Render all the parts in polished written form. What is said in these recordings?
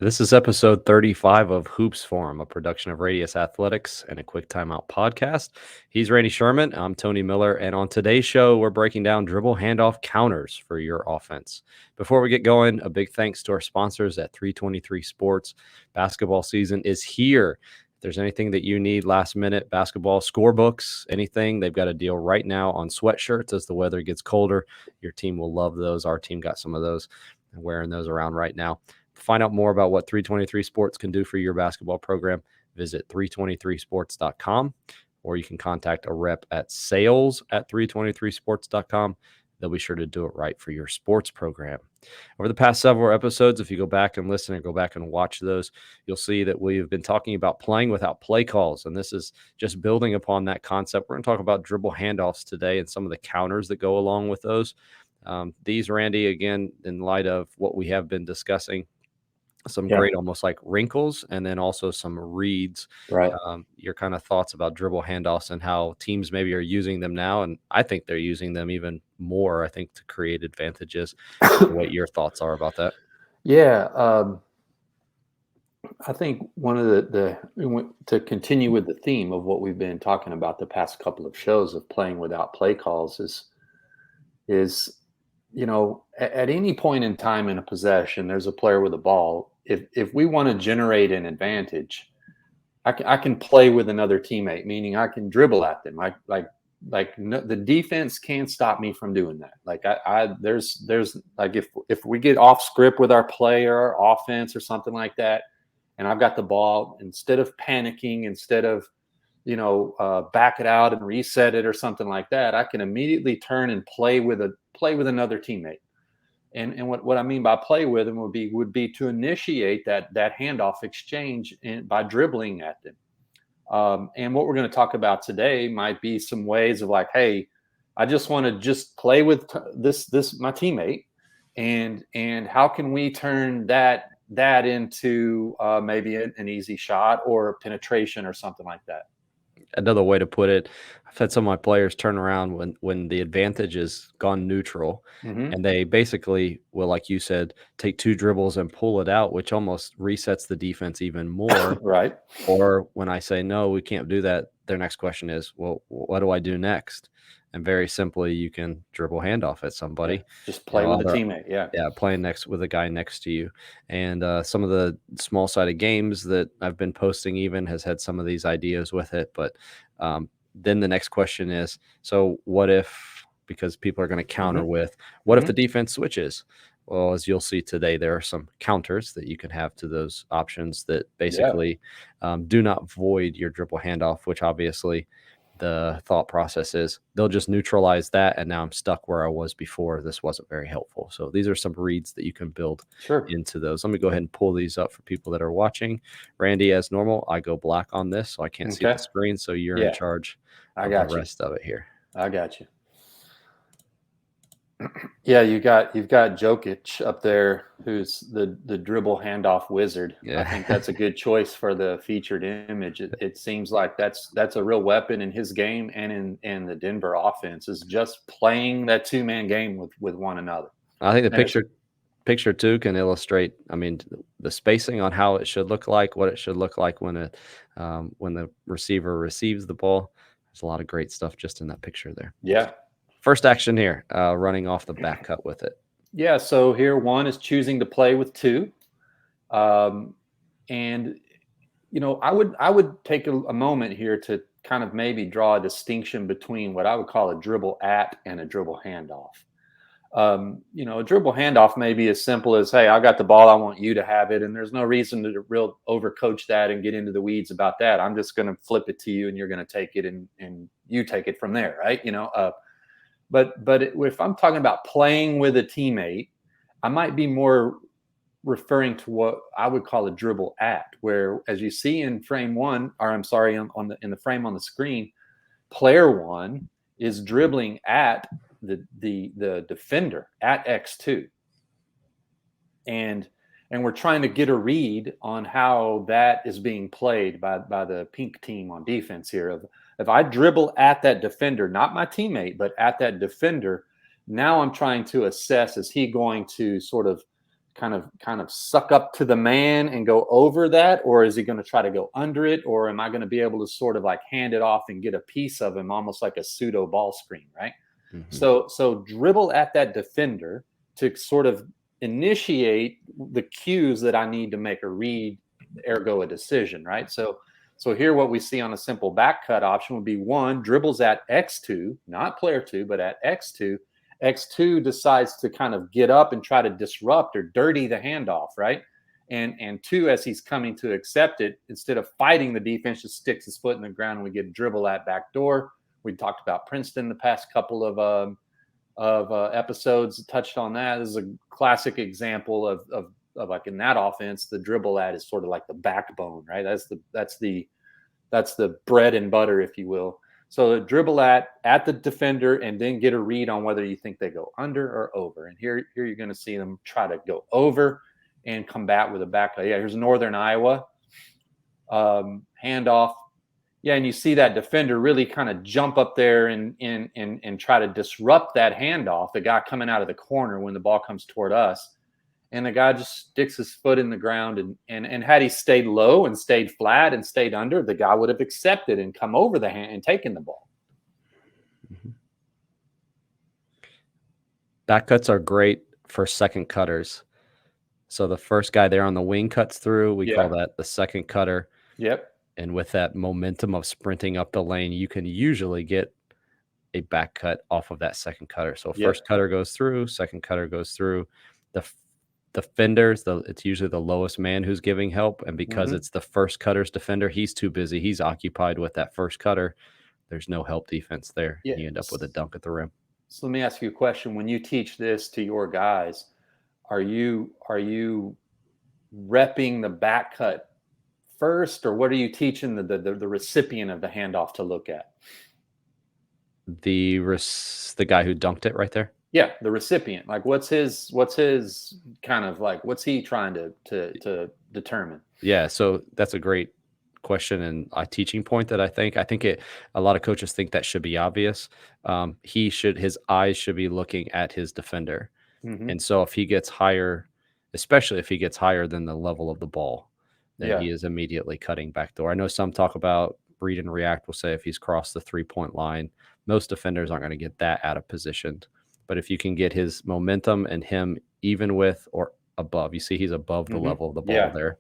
This is episode 35 of Hoops Forum, a production of Radius Athletics and a Quick Timeout podcast. He's Randy Sherman. I'm Tony Miller. And on today's show, we're breaking down dribble handoff counters for your offense. Before we get going, a big thanks to our sponsors at 323 Sports. Basketball season is here. If there's anything that you need last minute basketball scorebooks, anything, they've got a deal right now on sweatshirts as the weather gets colder. Your team will love those. Our team got some of those and wearing those around right now. To find out more about what 323 Sports can do for your basketball program, visit 323sports.com, or you can contact a rep at sales@323sports.com. They'll be sure to do it right for your sports program. Over the past several episodes, if you go back and listen and go back and watch those, you'll see that we've been talking about playing without play calls, and this is just building upon that concept. We're going to talk about dribble handoffs today and some of the counters that go along with those. These, Randy, again, in light of what we have been discussing, some great almost like wrinkles and then also some reads. Right. Your kind of thoughts about dribble handoffs and how teams maybe are using them now. And I think they're using them even more, I think, to create advantages. What your thoughts are about that? Yeah. I think one of to continue with the theme of what we've been talking about the past couple of shows of playing without play calls is at any point in time in a possession, there's a player with a ball. If we want to generate an advantage, I can play with another teammate, meaning I can dribble at them. The defense can't stop me from doing that. There's like if we get off script with our play or our offense or something like that, and I've got the ball, instead of panicking, instead of back it out and reset it or something like that, I can immediately turn and play with another teammate. And what I mean by play with them would be to initiate that handoff exchange by dribbling at them. And what we're going to talk about today might be some ways of like, hey, I just want to just play with this my teammate, and how can we turn that into maybe an easy shot or a penetration or something like that. Another way to put it, I've had some of my players turn around when the advantage is gone neutral, and they basically will, like you said, take two dribbles and pull it out, which almost resets the defense even more. Right. Or when I say, no, we can't do that, their next question is, well, what do I do next? And very simply, you can dribble handoff at somebody. Yeah, just play with the teammate. Yeah. Yeah, playing next with a guy next to you. And some of the small-sided games that I've been posting even has had some of these ideas with it. But then the next question is, so what if, because people are going to counter with, what if the defense switches? Well, as you'll see today, there are some counters that you can have to those options that basically do not void your dribble handoff, which obviously the thought process is they'll just neutralize that. And now I'm stuck where I was before. This wasn't very helpful. So these are some reads that you can build into those. Let me go ahead and pull these up for people that are watching. Randy, as normal, I go black on this, so I can't see the screen. So you're in charge of the rest of it here. I got you. Yeah, you've got Jokic up there, who's the dribble handoff wizard. Yeah. I think that's a good choice for the featured image. It seems like that's a real weapon in his game and in the Denver offense, is just playing that two-man game with one another. I think the picture too can illustrate, I mean, the spacing on how it should look like, what it should look like when the receiver receives the ball. There's a lot of great stuff just in that picture there. Yeah. First action here, running off the back cut with it. Yeah, so here one is choosing to play with two. And, I would take a moment here to kind of maybe draw a distinction between what I would call a dribble at and a dribble handoff. A dribble handoff may be as simple as, hey, I got the ball, I want you to have it. And there's no reason to real overcoach that and get into the weeds about that. I'm just going to flip it to you and you're going to take it and you take it from there, right? But if I'm talking about playing with a teammate, I might be more referring to what I would call a dribble at, where, as you see in frame one, or I'm sorry, in the frame on the screen, player one is dribbling at the defender at X2, and we're trying to get a read on how that is being played by the pink team on defense here. If I dribble at that defender, not my teammate, but at that defender, now I'm trying to assess, is he going to sort of kind of suck up to the man and go over that, or is he going to try to go under it, or am I going to be able to sort of like hand it off and get a piece of him, almost like a pseudo ball screen, right? Mhm. So dribble at that defender to sort of initiate the cues that I need to make a read, ergo a decision, right? So here what we see on a simple back cut option would be one, dribbles at X2, not player two, but at X2. X2 decides to kind of get up and try to disrupt or dirty the handoff, right? And two, as he's coming to accept it, instead of fighting the defense, just sticks his foot in the ground and we get dribble at back door. We talked about Princeton the past couple of episodes, touched on that. This is a classic example of like in that offense, the dribble at is sort of like the backbone, right? That's the bread and butter, if you will. So dribble at the defender and then get a read on whether you think they go under or over. And here you're going to see them try to go over and combat with a back. Yeah, here's Northern Iowa handoff. Yeah, and you see that defender really kind of jump up there and try to disrupt that handoff. The guy coming out of the corner when the ball comes toward us, and the guy just sticks his foot in the ground. And had he stayed low and stayed flat and stayed under, the guy would have accepted and come over the hand and taken the ball. Mm-hmm. Back cuts are great for second cutters. So the first guy there on the wing cuts through. We call that the second cutter. Yep. And with that momentum of sprinting up the lane, you can usually get a back cut off of that second cutter. So first cutter goes through, second cutter goes through. The defenders, it's usually the lowest man who's giving help. And because it's the first cutter's defender, he's too busy. He's occupied with that first cutter. There's no help defense there. Yeah. You end up with a dunk at the rim. So let me ask you a question. When you teach this to your guys, are you repping the back cut first, or what are you teaching the recipient of the handoff to look at? The guy who dunked it right there. Yeah, the recipient. Like, what's his kind of like, what's he trying to determine? Yeah, so that's a great question and a teaching point that I think a lot of coaches think that should be obvious. His eyes should be looking at his defender, and so if he gets higher, especially if he gets higher than the level of the ball, then he is immediately cutting backdoor. I know some talk about read and react. Will say if he's crossed the 3-point line, most defenders aren't going to get that out of position. But if you can get his momentum and him even with or above, you see he's above the level of the ball there,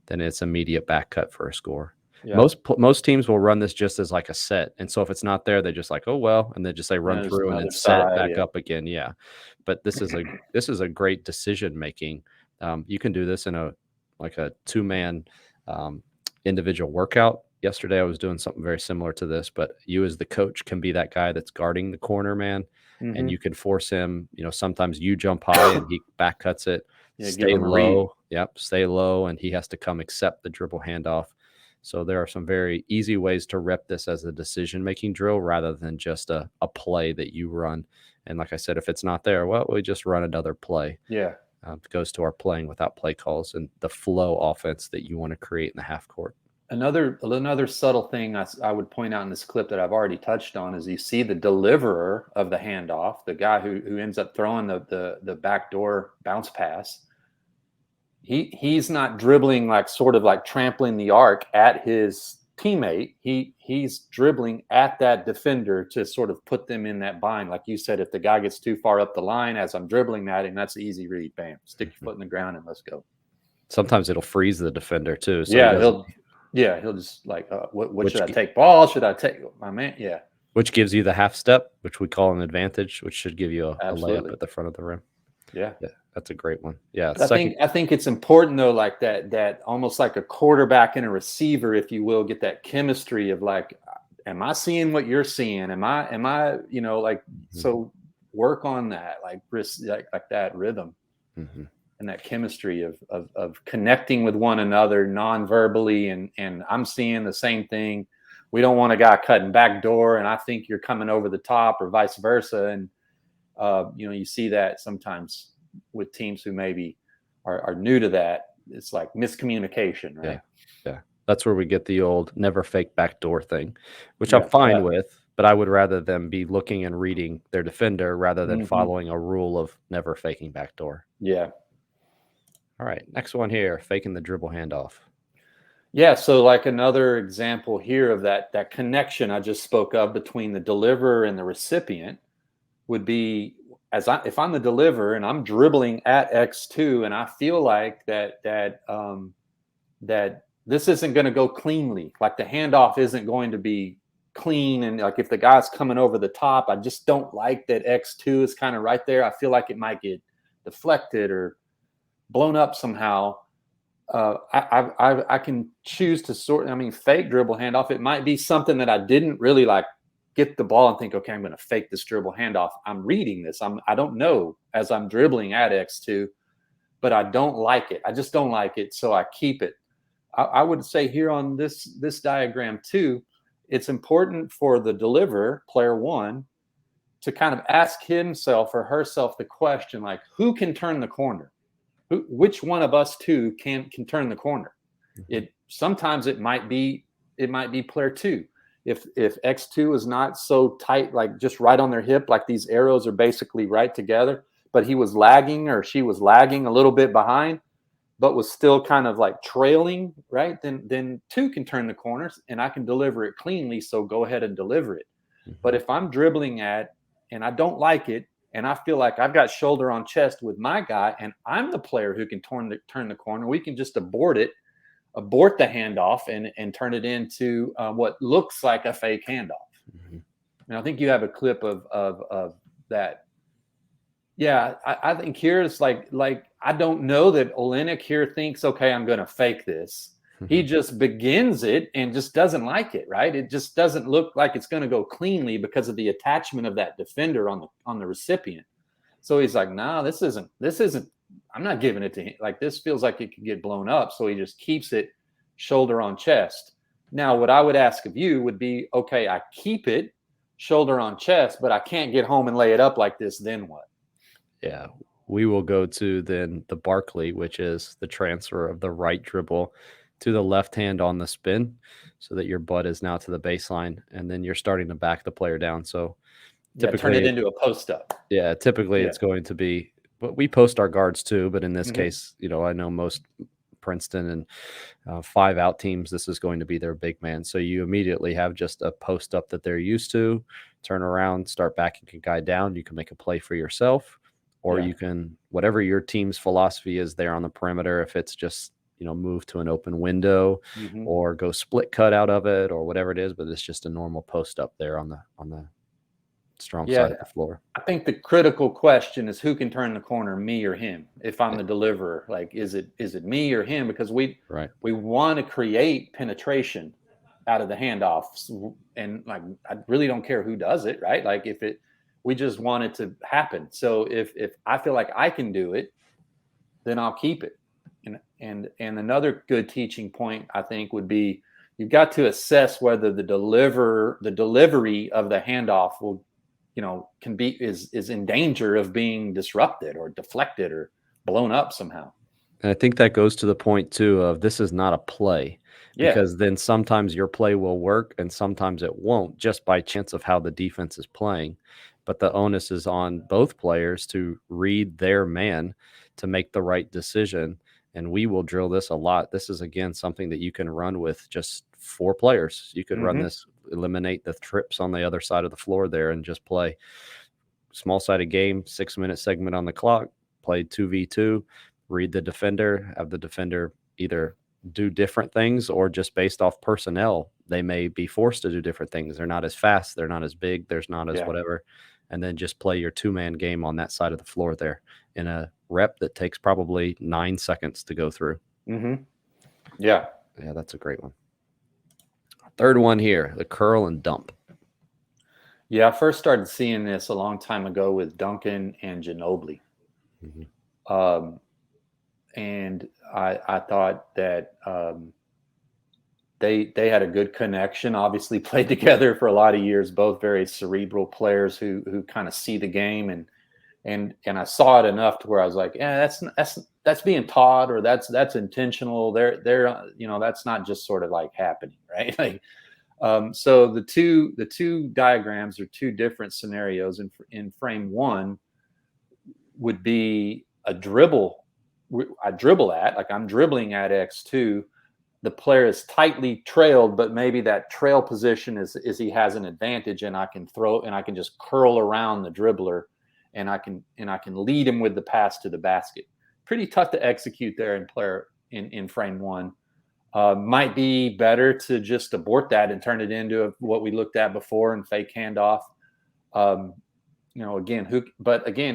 then it's immediate back cut for a score. Yeah. Most teams will run this just as like a set. And so if it's not there, they just like, oh, well, and they just say run through and then set it back up again. Yeah. But this is a great decision making. You can do this in a 2-man individual workout. Yesterday I was doing something very similar to this, but you as the coach can be that guy that's guarding the corner man. And you can force him, sometimes you jump high and he back cuts it, stay low. Yep. Stay low. And he has to come accept the dribble handoff. So there are some very easy ways to rep this as a decision-making drill rather than just a play that you run. And like I said, if it's not there, well, we just run another play. Yeah. It goes to our playing without play calls and the flow offense that you want to create in the half court. Another subtle thing I would point out in this clip that I've already touched on is you see the deliverer of the handoff, the guy who ends up throwing the backdoor bounce pass. He's not dribbling like sort of like trampling the arc at his teammate. He's dribbling at that defender to sort of put them in that bind. Like you said, if the guy gets too far up the line as I'm dribbling that, and that's an easy read, bam, stick your foot in the ground and let's go. Sometimes it'll freeze the defender too. So he'll just like, what should I take? Ball? Should I take my man? Yeah. Which gives you the half step, which we call an advantage, which should give you a layup at the front of the rim. Yeah. That's a great one. Yeah. I think it's important though, like that almost like a quarterback and a receiver, if you will, get that chemistry of like, am I seeing what you're seeing? Am I, so work on that, like that rhythm. And that chemistry of connecting with one another non-verbally and I'm seeing the same thing. We don't want a guy cutting back door and I think you're coming over the top or vice versa. And, you see that sometimes with teams who maybe are new to that. It's like miscommunication, right? Yeah. That's where we get the old never fake back door thing, which I'm fine with, but I would rather them be looking and reading their defender rather than following a rule of never faking back door. Yeah. All right, next one here, faking the dribble handoff. Yeah, so like another example here of that connection I just spoke of between the deliverer and the recipient would be, if I'm the deliverer and I'm dribbling at X2 and I feel like that this isn't going to go cleanly, like the handoff isn't going to be clean, and like if the guy's coming over the top, I just don't like that X2 is kind of right there. I feel like it might get deflected or blown up somehow. I can choose to fake dribble handoff. It might be something that I didn't really like get the ball and think, okay, I'm going to fake this dribble handoff. I'm reading this. I don't know as I'm dribbling at X2, but I don't like it. I just don't like it. So I keep it. I would say here on this diagram too, it's important for the deliverer, player one, to kind of ask himself or herself the question, like, who can turn the corner? Which one of us two can turn the corner? Sometimes it might be player two. If X2 is not so tight, like just right on their hip, like these arrows are basically right together, but he was lagging or she was lagging a little bit behind, but was still kind of like trailing, right? Then two can turn the corners and I can deliver it cleanly. So go ahead and deliver it. But if I'm dribbling at and I don't like it, and I feel like I've got shoulder on chest with my guy, and I'm the player who can turn the corner, we can just abort the handoff and turn it into what looks like a fake handoff. And I think you have a clip of that. Yeah, I think here it's like I don't know that Olenek here thinks, okay, I'm going to fake this. He just begins it and just doesn't like it, right? It just doesn't look like it's going to go cleanly because of the attachment of that defender on the recipient. So he's like, no, this isn't, I'm not giving it to him. Like, this feels like it could get blown up. So he just keeps it shoulder on chest. Now, what I would ask of you would be, okay, I keep it shoulder on chest, but I can't get home and lay it up like this. Then what? Yeah, we will go to then the Barkley, which is the transfer of the right dribble to the left hand on the spin so that your butt is now to the baseline, and then you're starting to back the player down. So turn it typically, into a post up. yeah, typically it's going to be, but we post our guards too. But in this case, I know most Princeton and 5-out teams, this is going to be their big man. So you immediately have just a post up that they're used to, turn around, start backing a guy down. You can make a play for yourself, or you can, whatever your team's philosophy is there on the perimeter, if it's just, move to an open window or go split cut out of it or whatever it is, but it's just a normal post up there on the strong side of the floor. I think the critical question is who can turn the corner, me or him? If I'm the deliverer, like, is it me or him? Because we want to create penetration out of the handoffs, and like, I really don't care who does it, right? Like, we just want it to happen. So if I feel like I can do it, then I'll keep it. And another good teaching point, I think, would be you've got to assess whether the delivery of the handoff will, is in danger of being disrupted or deflected or blown up somehow. And I think that goes to the point too of this is not a play, because then sometimes your play will work and sometimes it won't, just by chance of how the defense is playing. But the onus is on both players to read their man to make the right decision. And we will drill this a lot. This is, again, something that you can run with just 4 players. You could run this, eliminate the trips on the other side of the floor there, and just play small-sided game, 6-minute segment on the clock, play 2v2, read the defender, have the defender either do different things or just based off personnel, they may be forced to do different things. They're not as fast, they're not as big, there's not as whatever. And then just play your 2-man game on that side of the floor there in a rep that takes probably 9 seconds to go through. Yeah, that's a great one. Third one here, the curl and dump. Yeah, I first started seeing this a long time ago with Duncan and Ginobili. And I thought that they had a good connection, obviously played together for a lot of years, both very cerebral players who kind of see the game. And I saw it enough to where I was like, yeah, that's being taught, or that's intentional. They're that's not just sort of like happening, right? Like, so the two diagrams are 2 different scenarios. In frame 1 would be a dribble I dribble at, like I'm dribbling at X2, the player is tightly trailed, but maybe that trail position is he has an advantage, and I can throw and I can just curl around the dribbler, and I can lead him with the pass to the basket. Pretty tough to execute there in frame one. Might be better to just abort that and turn it into what we looked at before and fake handoff. Again,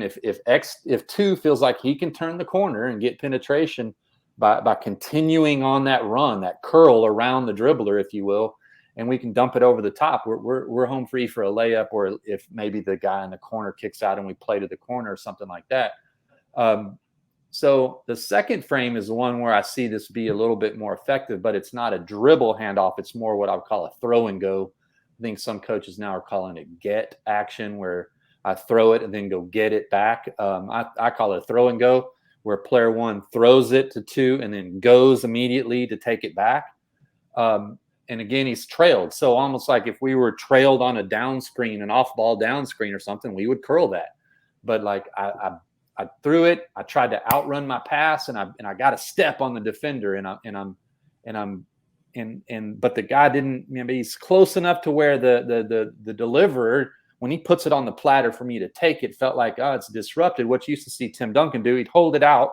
if two feels like he can turn the corner and get penetration by continuing on that run, that curl around the dribbler, if you will, and we can dump it over the top, we're home free for a layup, or if maybe the guy in the corner kicks out and we play to the corner or something like that. So the second frame is the one where I see this be a little bit more effective, but it's not a dribble handoff. It's more what I would call a throw and go. I think some coaches now are calling it get action, where I throw it and then go get it back. I call it a throw and go, where player one throws it to two and then goes immediately to take it back. And again, he's trailed. So almost like if we were trailed on a down screen, an off ball down screen or something, we would curl that. But like I threw it, I tried to outrun my pass, and I got a step on the defender, but the guy didn't, he's close enough to where the deliverer, when he puts it on the platter for me to take it, felt like, oh, it's disrupted. What you used to see Tim Duncan do, he'd hold it out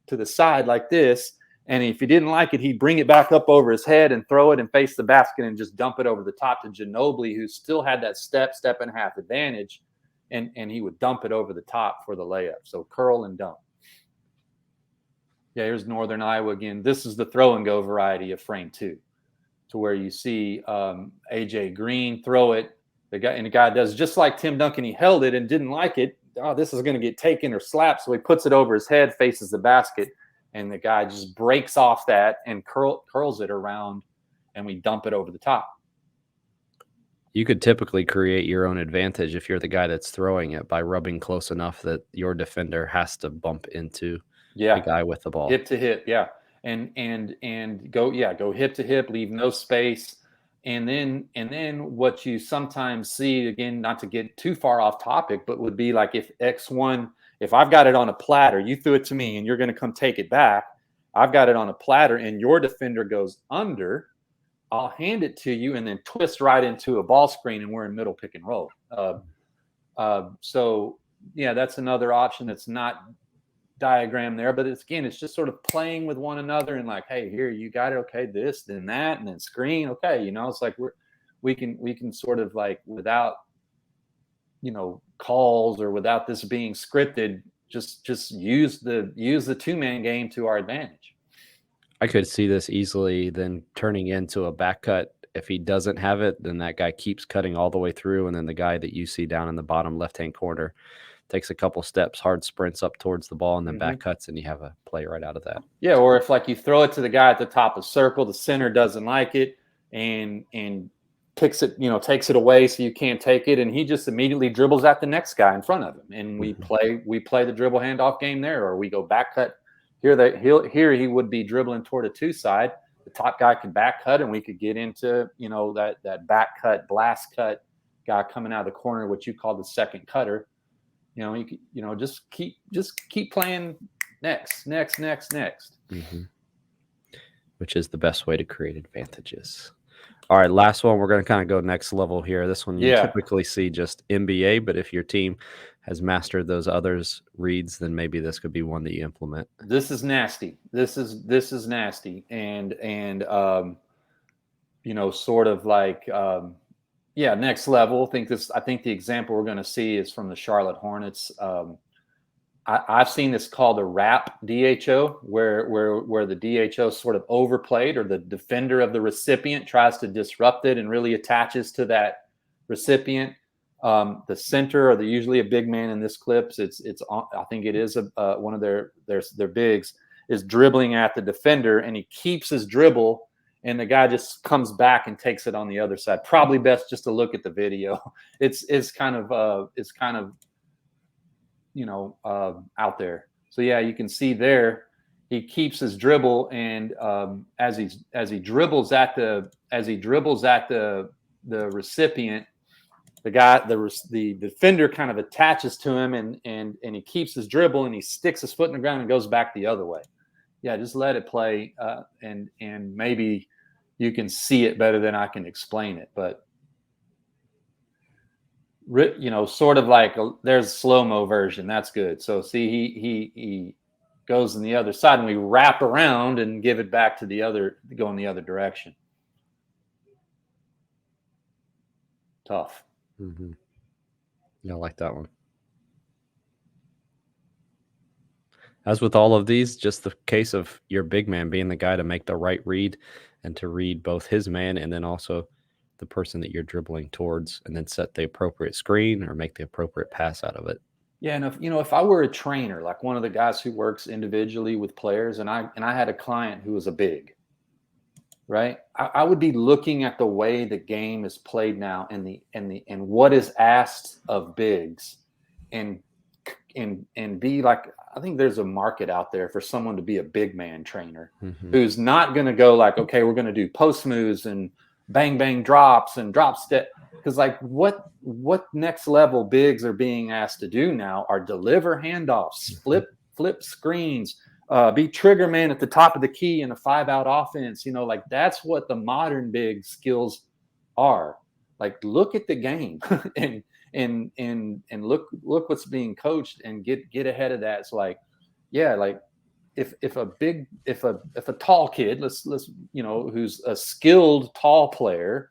to the side like this, and if he didn't like it, he'd bring it back up over his head and throw it and face the basket and just dump it over the top to Ginobili, who still had that step and a half advantage, and he would dump it over the top for the layup. So curl and dump. Yeah, here's Northern Iowa again. This is the throw and go variety of frame two, to where you see AJ Green throw it. The guy does just like Tim Duncan. He held it and didn't like it. Oh, this is going to get taken or slapped. So he puts it over his head, faces the basket, and the guy just breaks off that and curls it around, and we dump it over the top. You could typically create your own advantage if you're the guy that's throwing it by rubbing close enough that your defender has to bump into the guy with the ball. Hip to hip, yeah. And go hip to hip, leave no space. And then what you sometimes see, again, not to get too far off topic, but would be like if X1, if I've got it on a platter, you threw it to me and you're going to come take it back. I've got it on a platter and your defender goes under. I'll hand it to you and then twist right into a ball screen, and we're in middle pick and roll. So yeah, that's another option that's not diagram there, but it's just sort of playing with one another and like, hey, here, you got it. Okay, this, then that, and then screen. Okay, it's like we can sort of like without calls or without this being scripted, just use the two-man game to our advantage. I could see this easily then turning into a back cut. If he doesn't have it, then that guy keeps cutting all the way through, and then the guy that you see down in the bottom left-hand corner takes a couple steps, hard sprints up towards the ball, and then back cuts, and you have a play right out of that. Yeah, or if like you throw it to the guy at the top of the circle, the center doesn't like it and kicks it, takes it away so you can't take it, and he just immediately dribbles at the next guy in front of him, and we play the dribble handoff game there, or we go back cut. Here he would be dribbling toward a two side. The top guy can back cut, and we could get into that back cut, blast cut guy coming out of the corner, what you call the second cutter. Just keep playing next. Which is the best way to create advantages. All right, last one. We're going to kind of go next level here. This one you typically see just NBA, but if your team has mastered those others reads, then maybe this could be one that you implement. This is nasty. This is nasty, and sort of like next level. I think the example we're going to see is from the Charlotte Hornets. I've seen this called a wrap DHO, where the DHO sort of overplayed, or the defender of the recipient tries to disrupt it and really attaches to that recipient. The center, or usually a big man in this clips, I think it is one of their bigs, is dribbling at the defender, and he keeps his dribble, and the guy just comes back and takes it on the other side. Probably best just to look at the video. It's kind of out there. So yeah, you can see there he keeps his dribble, and as he dribbles at the recipient, the defender kind of attaches to him, and he keeps his dribble, and he sticks his foot in the ground and goes back the other way. Yeah, just let it play, and maybe you can see it better than I can explain it. But sort of like there's a slow-mo version. That's good. So see, he goes in the other side, and we wrap around and give it back to go in the other direction. Tough. Mm-hmm. Yeah, I like that one. As with all of these, just the case of your big man being the guy to make the right read and to read both his man and then also the person that you're dribbling towards, and then set the appropriate screen or make the appropriate pass out of it. Yeah, and if I were a trainer, like one of the guys who works individually with players, and I had a client who was a big, right? I would be looking at the way the game is played now, and what is asked of bigs, and be like, I think there's a market out there for someone to be a big man trainer who's not going to go like, okay, we're going to do post moves and bang bang drops and drop step, because like what next level bigs are being asked to do now are deliver handoffs, flip screens, be trigger man at the top of the key in a 5-out offense. Like that's what the modern big skills are. Like look at the game and look what's being coached and get ahead of that. It's like, yeah, like if a tall kid, let's who's a skilled tall player,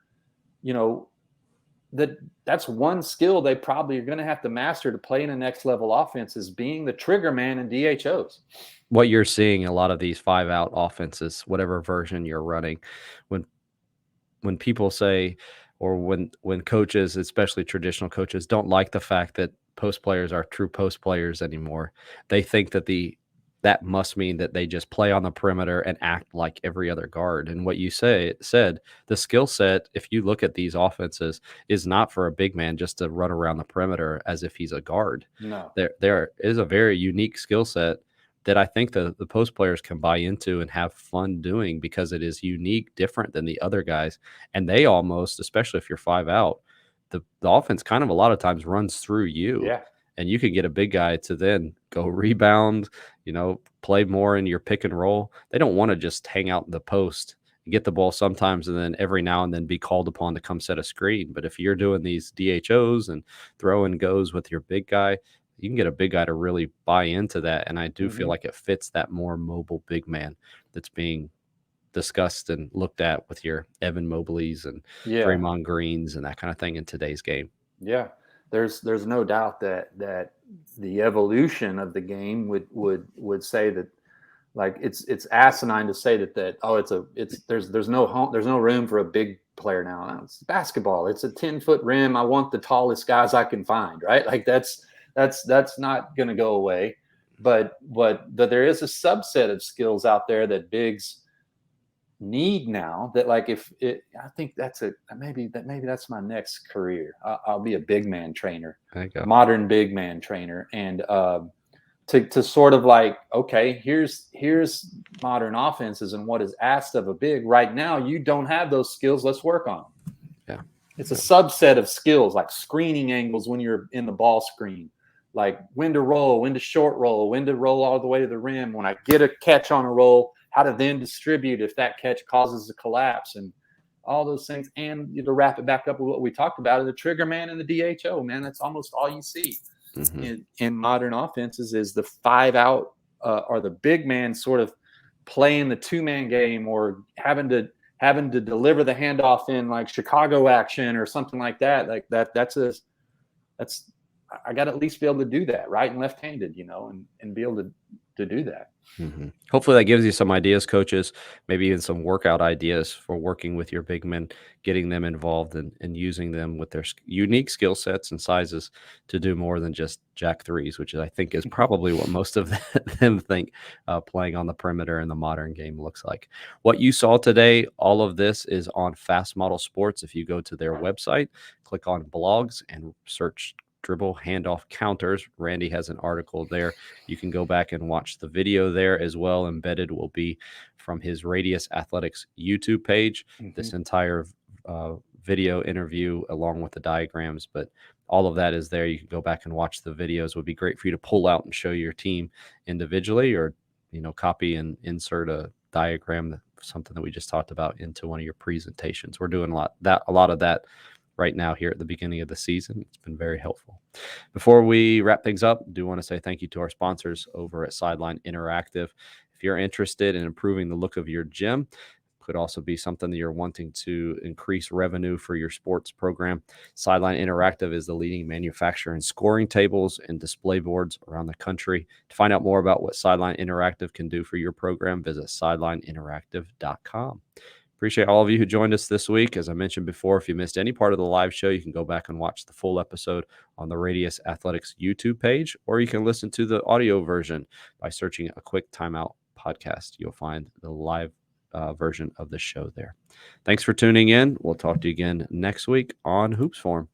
that's one skill they probably are going to have to master to play in a next level offense, is being the trigger man in DHOs. What you're seeing a lot of these 5-out offenses, whatever version you're running, when people say, or when coaches, especially traditional coaches, don't like the fact that post players are true post players anymore, they think that that must mean that they just play on the perimeter and act like every other guard. And what you said, the skill set, if you look at these offenses, is not for a big man just to run around the perimeter as if he's a guard. No, there is a very unique skill set that I think the post players can buy into and have fun doing, because it is unique, different than the other guys. And they almost, especially if you're 5-out, the offense kind of a lot of times runs through you. yeah. And you can get a big guy to then go rebound, play more in your pick and roll. They don't want to just hang out in the post and get the ball sometimes and then every now and then be called upon to come set a screen. But if you're doing these DHOs and throw and goes with your big guy, you can get a big guy to really buy into that. And I do feel like it fits that more mobile big man that's being discussed and looked at with your Evan Mobleys and Draymond Greens and that kind of thing in today's game. Yeah. There's no doubt that the evolution of the game would say that, like it's asinine to say that there's no room for a big player now. It's basketball. It's a 10-foot rim. I want the tallest guys I can find, right? Like that's not going to go away. But there is a subset of skills out there that bigs need now, that like I think maybe that's my next career. I'll be a big man trainer, modern big man trainer, and to sort of like, okay, here's modern offenses and what is asked of a big right now. You don't have those skills. Let's work on them. Yeah, it's a subset of skills, like screening angles when you're in the ball screen, like when to roll, when to short roll, when to roll all the way to the rim. When I get a catch on a roll, how to then distribute if that catch causes a collapse, and all those things. And to wrap it back up with what we talked about, the trigger man and the DHO, man, that's almost all you see in modern offenses, is the 5-out or the big man sort of playing the 2-man game, or having to deliver the handoff in like Chicago action or something like that. Like that's I got to at least be able to do that, right and left-handed, and be able to do that. Hopefully that gives you some ideas, coaches, maybe even some workout ideas for working with your big men, getting them involved and using them with their unique skill sets and sizes to do more than just jack threes, which I think is probably what most of them think playing on the perimeter in the modern game looks like. What you saw today, all of this is on Fast Model Sports. If you go to their website, click on blogs and search Dribble Handoff counters. Randy has an article there. You can go back and watch the video there as well. Embedded will be from his Radius Athletics YouTube page. This entire video interview along with the diagrams, but all of that is there. You can go back and watch the videos. It would be great for you to pull out and show your team individually, or copy and insert a diagram, something that we just talked about, into one of your presentations. We're doing a lot of that right now here at the beginning of the season. It's been very helpful. Before we wrap things up, I do want to say thank you to our sponsors over at Sideline Interactive. If you're interested in improving the look of your gym, could also be something that you're wanting to increase revenue for your sports program, Sideline Interactive is the leading manufacturer in scoring tables and display boards around the country. To find out more about what Sideline Interactive can do for your program, visit sidelineinteractive.com. Appreciate all of you who joined us this week. As I mentioned before, if you missed any part of the live show, you can go back and watch the full episode on the Radius Athletics YouTube page, or you can listen to the audio version by searching a Quick Timeout podcast. You'll find the live version of the show there. Thanks for tuning in. We'll talk to you again next week on Hoops Forum.